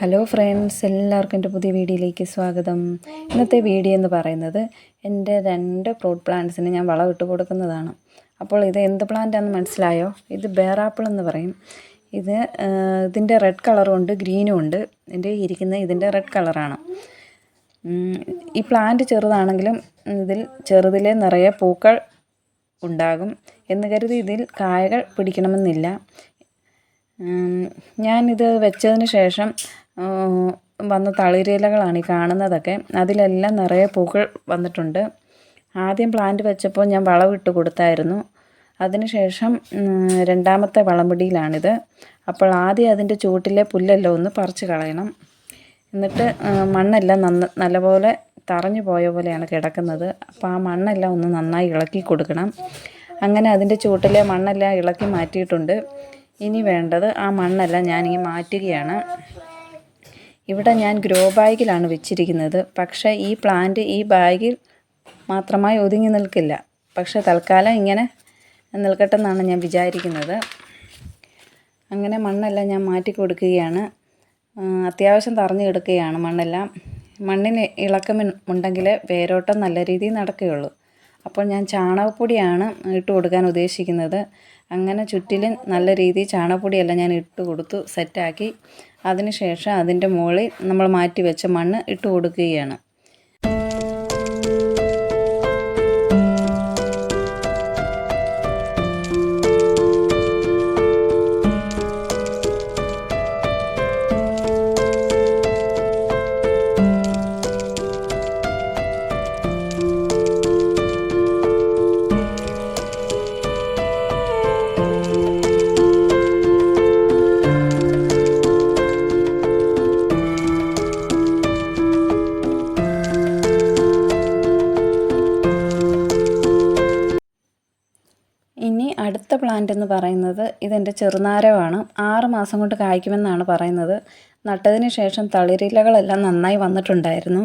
Hello friends, എല്ലാവർക്കും എൻ്റെ പുതിയ വീഡിയോയിലേക്ക് സ്വാഗതം. ഇന്നത്തെ വീഡിയോ എന്ന് പറയുന്നത് എൻ്റെ 2 ഫ്രൂട്ട് പ്ലാന്റ്സിന് ഞാൻ വളമിട്ട് കൊടുക്കുന്നതാണ്. അപ്പോൾ ഇത് എന്ത് പ്ലാന്റാണെന്ന് മനസ്സിലായോ? ഇത് ബേറാപ്പിൾ എന്ന് പറയും. ഇതിൻ്റെ റെഡ് കളറും ഉണ്ട്, ഗ്രീനും ഉണ്ട്. എൻ്റെ ഇതിൻ്റെ റെഡ് കളറാണ്. ഈ പ്ലാന്റ് ചെറുതാണെങ്കിലും ഇതിൽ ചെറുതിലെ നിറയെ പൂക്കൾ ഉണ്ടാകും എന്ന് കരുതി ഇതിൽ കായകൾ പിടിക്കണമെന്നില്ല. ഞാനിത് വെച്ചതിന് ശേഷം വന്ന തളിരിലകളാണ് ഈ കാണുന്നതൊക്കെ. അതിലെല്ലാം നിറയെ പൂക്കൾ വന്നിട്ടുണ്ട്. ആദ്യം പ്ലാന്റ് വെച്ചപ്പോൾ ഞാൻ വളമിട്ട് കൊടുത്തായിരുന്നു. അതിനുശേഷം രണ്ടാമത്തെ വളംപിടിയിലാണിത്. അപ്പോൾ ആദ്യം അതിൻ്റെ ചുവട്ടിലെ പുല്ലെല്ലാം ഒന്ന് പറിച്ച് കളയണം. എന്നിട്ട് മണ്ണെല്ലാം നല്ലപോലെ തറഞ്ഞു പോയ പോലെയാണ് കിടക്കുന്നത്. അപ്പോൾ ആ മണ്ണെല്ലാം ഒന്ന് നന്നായി ഇളക്കി കൊടുക്കണം. അങ്ങനെ അതിൻ്റെ ചുവട്ടിലെ മണ്ണെല്ലാം ഇളക്കി മാറ്റിയിട്ടുണ്ട്. ഇനി വേണ്ടത് ആ മണ്ണെല്ലാം ഞാനിങ്ങനെ മാറ്റുകയാണ്. ഇവിടെ ഞാൻ ഗ്രോ ബാഗിലാണ് വെച്ചിരിക്കുന്നത്. പക്ഷേ ഈ പ്ലാന്റ് ഈ ബാഗിൽ മാത്രമായി ഒതുങ്ങി നിൽക്കില്ല. പക്ഷേ തൽക്കാലം ഇങ്ങനെ നിൽക്കട്ടെ എന്നാണ് ഞാൻ വിചാരിക്കുന്നത്. അങ്ങനെ മണ്ണെല്ലാം ഞാൻ മാറ്റി കൊടുക്കുകയാണ്. അത്യാവശ്യം തറഞ്ഞു കിടക്കുകയാണ് മണ്ണെല്ലാം. മണ്ണിന് ഇളക്കമുണ്ടെങ്കിൽ വേരോട്ടം നല്ല രീതിയിൽ നടക്കുകയുള്ളൂ. അപ്പോൾ ഞാൻ ചാണകപ്പൊടിയാണ് ഇട്ട് കൊടുക്കാൻ ഉദ്ദേശിക്കുന്നത്. അങ്ങനെ ചുറ്റിലും നല്ല രീതിയിൽ ചാണകപ്പൊടിയെല്ലാം ഞാൻ ഇട്ട് കൊടുത്തു സെറ്റാക്കി. അതിനുശേഷം അതിൻ്റെ മുകളിൽ നമ്മൾ മാറ്റി വെച്ച മണ്ണ് ഇട്ട് കൊടുക്കുകയാണ്. ഇനി അടുത്ത പ്ലാന്റ് എന്ന് പറയുന്നത് ഇതെൻ്റെ ചെറുനാരകമാണ്. 6 മാസം കൊണ്ട് കായ്ക്കുമെന്നാണ് പറയുന്നത്. നട്ടതിന് ശേഷം തളിരിലകളെല്ലാം നന്നായി വന്നിട്ടുണ്ടായിരുന്നു.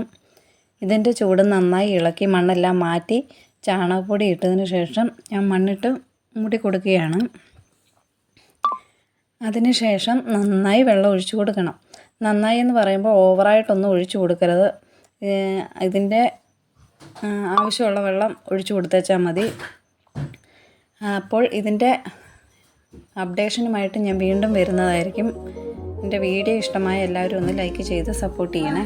ഇതിൻ്റെ ചൂട് നന്നായി ഇളക്കി മണ്ണെല്ലാം മാറ്റി ചാണകപ്പൊടി ഇട്ടതിന് ശേഷം ഞാൻ മണ്ണിട്ട് മൂടി കൊടുക്കുകയാണ്. അതിന് ശേഷം നന്നായി വെള്ളം ഒഴിച്ചു കൊടുക്കണം. നന്നായി എന്ന് പറയുമ്പോൾ ഓവറായിട്ടൊന്നും ഒഴിച്ചു കൊടുക്കരുത്. ഇതിൻ്റെ ആവശ്യമുള്ള വെള്ളം ഒഴിച്ചു കൊടുത്തേച്ചാൽ മതി. അപ്പോൾ ഇതിൻ്റെ അപ്ഡേഷനുമായിട്ട് ഞാൻ വീണ്ടും വരുന്നതായിരിക്കും. എൻ്റെ വീഡിയോ ഇഷ്ടമായ എല്ലാവരും ഒന്ന് ലൈക്ക് ചെയ്ത് സപ്പോർട്ട് ചെയ്യണേ.